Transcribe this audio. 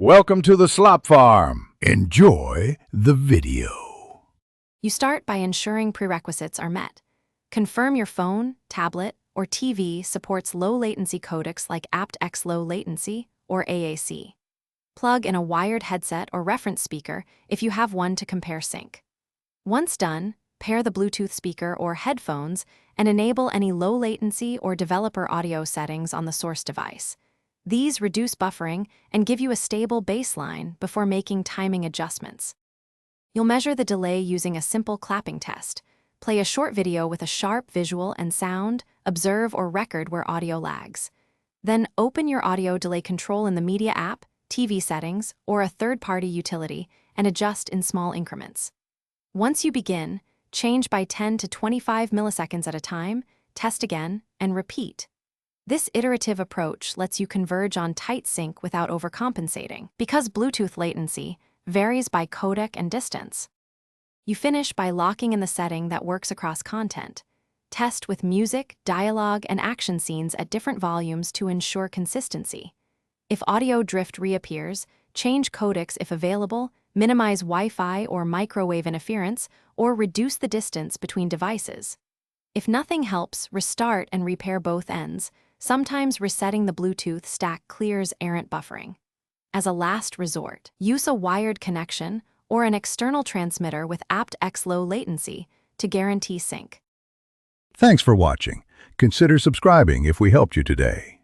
Welcome to the Slop Farm. Enjoy the video. You start by ensuring prerequisites are met. Confirm your phone, tablet, or TV supports low-latency codecs like aptX Low Latency, or AAC. Plug in a wired headset or reference speaker if you have one to compare sync. Once done, pair the Bluetooth speaker or headphones and enable any low-latency or developer audio settings on the source device. These reduce buffering and give you a stable baseline before making timing adjustments. You'll measure the delay using a simple clapping test. Play a short video with a sharp visual and sound, observe or record where audio lags. Then open your audio delay control in the Media app, TV settings, or a third-party utility and adjust in small increments. Once you begin, change by 10 to 25 milliseconds at a time, test again, and repeat. This iterative approach lets you converge on tight sync without overcompensating, because Bluetooth latency varies by codec and distance. You finish by locking in the setting that works across content. Test with music, dialogue, and action scenes at different volumes to ensure consistency. If audio drift reappears, change codecs if available, minimize Wi-Fi or microwave interference, or reduce the distance between devices. If nothing helps, restart and repair both ends. Sometimes resetting the Bluetooth stack clears errant buffering. As a last resort, use a wired connection or an external transmitter with aptX Low Latency to guarantee sync. Thanks for watching. Consider subscribing if we helped you today.